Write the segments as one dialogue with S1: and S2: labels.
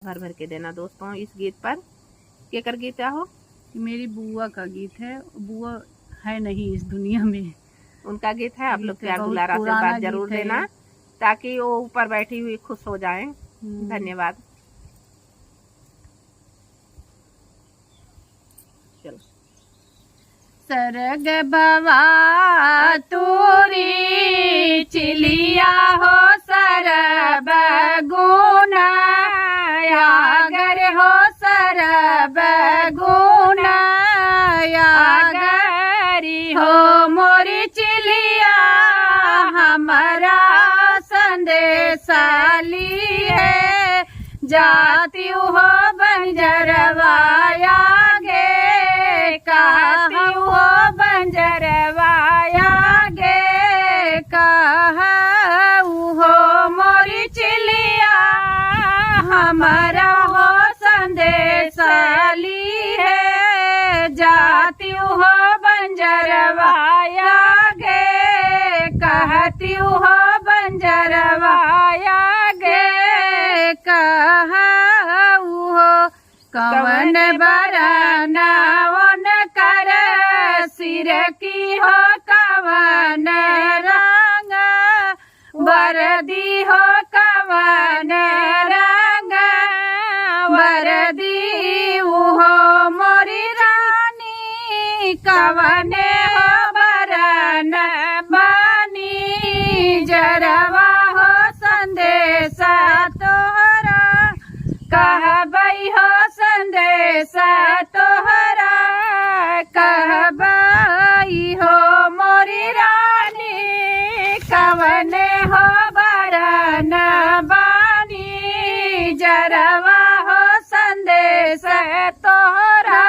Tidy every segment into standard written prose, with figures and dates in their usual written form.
S1: भर भर के देना दोस्तों। इस गीत पर केकर गीत हो?
S2: मेरी बुआ का गीत है। बुआ है नहीं इस दुनिया में,
S1: उनका गीत है। आप लोग प्यार दुलार आशीर्वाद जरूर देना ताकि वो ऊपर बैठी हुई खुश हो जाएं। धन्यवाद। चलो।
S2: सरग बवा तूरी चिलिया हो सरब गुना यागर हो सरब गुना यागरी हो मोरी चिलिया हमारा संदेशा ली है जाती हो बंजरवाया गे कहती हो बंजरवाया गे कहू हो मोरी चिलिया हमारा हो संदेशा ली है जाती हो बंजरवाया गे कहती हो बंजरवाया गे कहू हो कवन बरना वन कर सिर की हो कवन रंग वरदी हो कवन रंग वरदी हो मोरी रानी कवन हो बरन बानी जरवा हो संदेशा तोहरा कहबई हो संदेशा तोहरा कहबई हो मोरी रानी कवन हो बरन बानी जरवा हो संदेशा तोहरा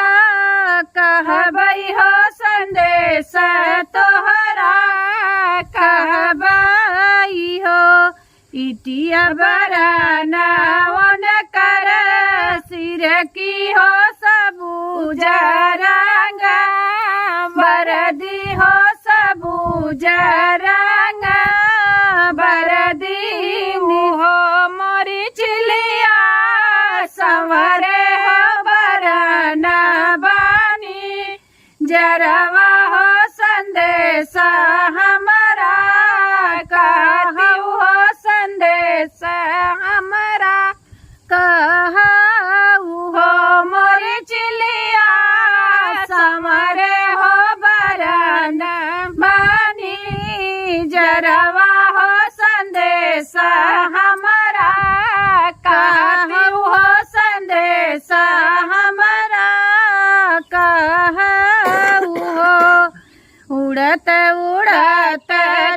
S2: कहबई हो संदेशा तोहरा कहबई हो इटिया बरना वन कर सिर की हो सबूज रंग बरदी हो सबूज रंग बरदी हो मोरी चिलिया संवरे हो बरन बानी जरवा हो संदेशा हमारा कहू हो संदेशा हमारा कहू हो मोरी चिलिया समरे हो बरन बानी जरवा हो संदेशा हमारा कहू हो संदेशा हमारा कहू हो उड़त उड़त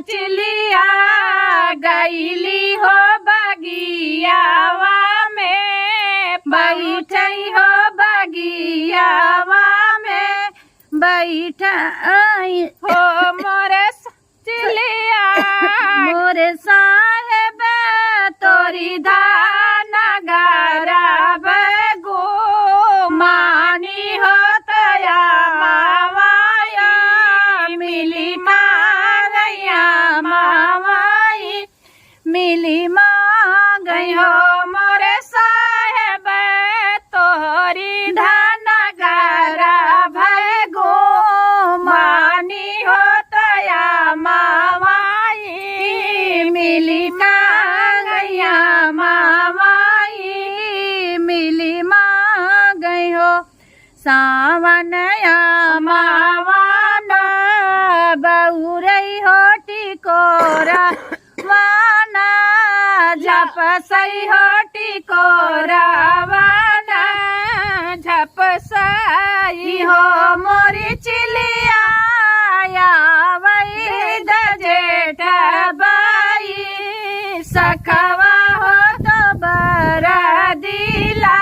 S2: चिलिया गईली हो बगियावा में बैठई हो बगियावा में बैठई हो मोरे चिलिया मोरे साहेब तोरी धान गरब गो मानी हो तया मावाया मिली मांगया मावाई मिली मांगई हो मोरे साहेब तोहरी धान गरब गो मानी हो तया मावाई मिली मांगया मावाई मिली मांगई हो सावनया मावान बहुरई हो टिकोरा वाना झपसई हो टिकोरा वाना झपसई हो मोरी चिलिया वही जेठ बाई सखवा हो तो बरा दिला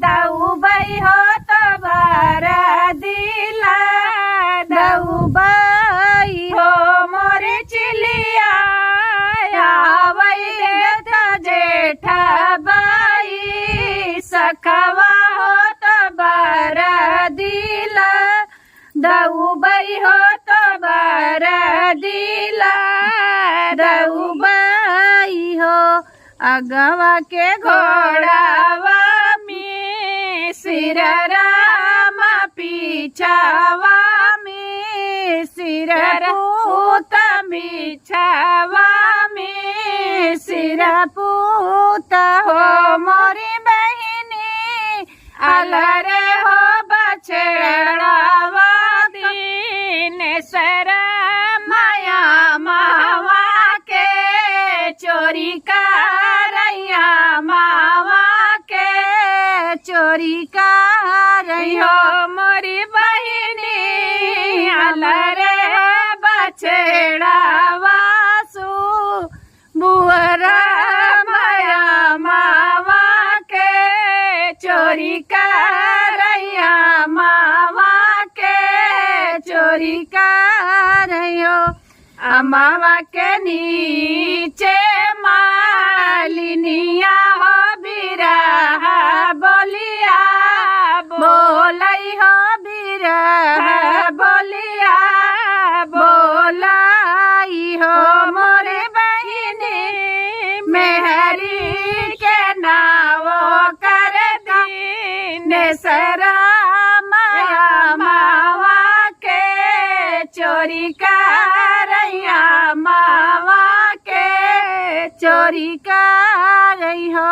S2: दऊबई हो तो बरा दिला दऊबई हो मोरे चिलिया वही जेठ बाई सखवा हो तो बरा दिला दऊबई हो तो बरा दिला दऊबई हो अगवा के घोड़ा सिर पूत
S1: बिछवा में
S2: सिर पूत हो मोरी बहिनी
S1: अलरे हो बछड़ावा दिन सर माया मावा के चोरी करैया मावा के
S2: चोरी करैया
S1: हो मोरी बहिनी अलरे बछड़ावा
S2: सु बुअरा
S1: माया मावा के चोरी करैया मावा के
S2: चोरी करैयो
S1: अमावा के नीचे मालिनिया हो बिरहा बोलिया
S2: बोलै हो बिरहा
S1: बोलिया
S2: बोलाई हो मोरे
S1: बहिनी मेहरी के नावो कर दीन सरा माया मावा के चोरी करैया मावा के
S2: चोरी करैयो